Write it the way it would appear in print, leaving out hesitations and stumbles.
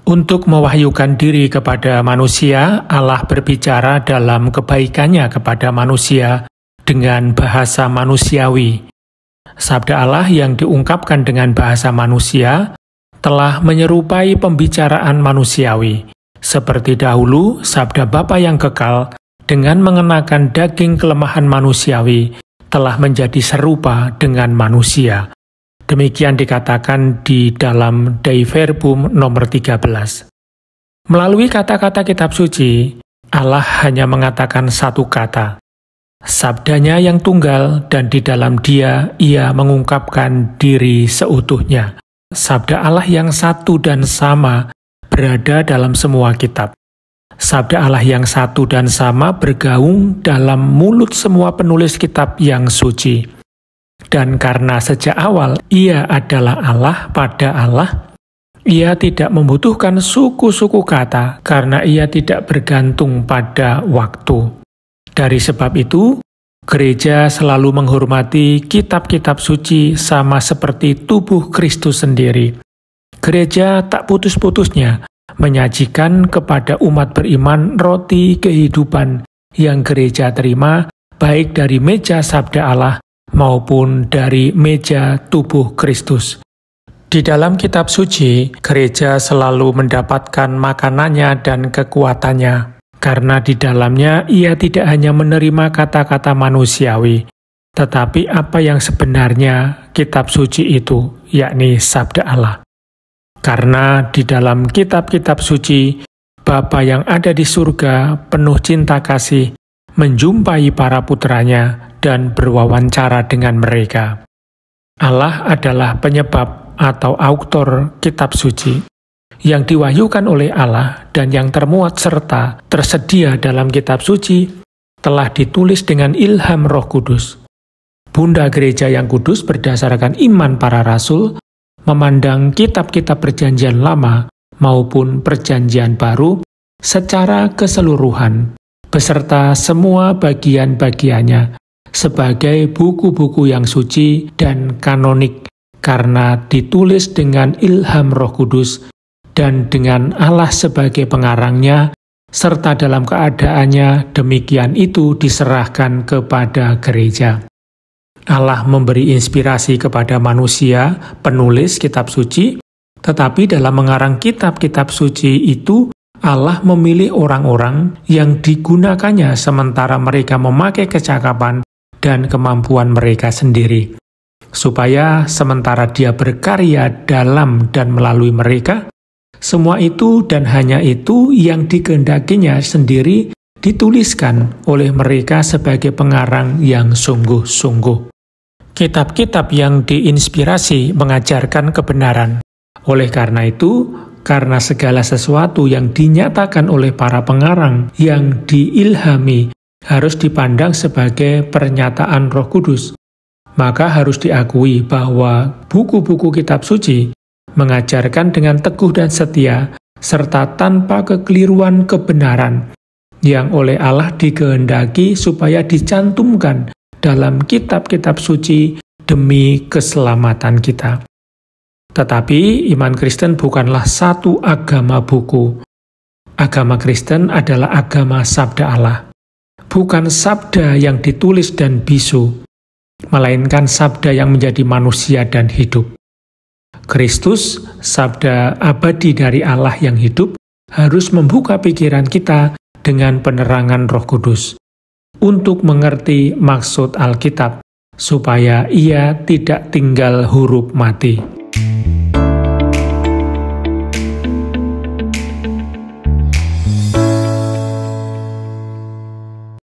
Untuk mewahyukan diri kepada manusia, Allah berbicara dalam kebaikannya kepada manusia dengan bahasa manusiawi. Sabda Allah yang diungkapkan dengan bahasa manusia telah menyerupai pembicaraan manusiawi. Seperti dahulu, sabda Bapa yang kekal dengan mengenakan daging kelemahan manusiawi telah menjadi serupa dengan manusia. Demikian dikatakan di dalam Dei Verbum nomor 13. Melalui kata-kata kitab suci, Allah hanya mengatakan satu kata. Sabdanya yang tunggal dan di dalam Dia Ia mengungkapkan diri seutuhnya. Sabda Allah yang satu dan sama berada dalam semua kitab. Sabda Allah yang satu dan sama bergaung dalam mulut semua penulis kitab yang suci. Dan karena sejak awal Ia adalah Allah pada Allah, Ia tidak membutuhkan suku-suku kata karena Ia tidak bergantung pada waktu. Dari sebab itu, gereja selalu menghormati kitab-kitab suci sama seperti tubuh Kristus sendiri. Gereja tak putus-putusnya menyajikan kepada umat beriman roti kehidupan yang gereja terima baik dari meja sabda Allah maupun dari meja tubuh Kristus. Di dalam kitab suci, gereja selalu mendapatkan makanannya dan kekuatannya, karena di dalamnya ia tidak hanya menerima kata-kata manusiawi, tetapi apa yang sebenarnya kitab suci itu, yakni sabda Allah. Karena di dalam kitab-kitab suci, Bapa yang ada di surga penuh cinta kasih, menjumpai para putranya dan berwawancara dengan mereka. Allah adalah penyebab atau autor kitab suci yang diwahyukan oleh Allah dan yang termuat serta tersedia dalam kitab suci telah ditulis dengan ilham Roh Kudus. Bunda Gereja yang kudus berdasarkan iman para rasul memandang kitab-kitab Perjanjian Lama maupun Perjanjian Baru secara keseluruhan beserta semua bagian-bagiannya sebagai buku-buku yang suci dan kanonik karena ditulis dengan ilham Roh Kudus dan dengan Allah sebagai pengarangnya, serta dalam keadaannya demikian itu diserahkan kepada gereja. Allah memberi inspirasi kepada manusia, penulis kitab suci, tetapi dalam mengarang kitab-kitab suci itu, Allah memilih orang-orang yang digunakannya sementara mereka memakai kecakapan dan kemampuan mereka sendiri, supaya sementara Dia berkarya dalam dan melalui mereka, semua itu dan hanya itu yang dikehendakinya sendiri dituliskan oleh mereka sebagai pengarang yang sungguh-sungguh. Kitab-kitab yang diinspirasi mengajarkan kebenaran. Oleh karena itu, karena segala sesuatu yang dinyatakan oleh para pengarang yang diilhami harus dipandang sebagai pernyataan Roh Kudus, maka harus diakui bahwa buku-buku kitab suci mengajarkan dengan teguh dan setia serta tanpa kekeliruan kebenaran yang oleh Allah dikehendaki supaya dicantumkan dalam kitab-kitab suci demi keselamatan kita. Tetapi iman Kristen bukanlah satu agama buku. Agama Kristen adalah agama sabda Allah. Bukan sabda yang ditulis dan bisu, melainkan sabda yang menjadi manusia dan hidup. Kristus, sabda abadi dari Allah yang hidup, harus membuka pikiran kita dengan penerangan Roh Kudus untuk mengerti maksud Alkitab, supaya ia tidak tinggal huruf mati.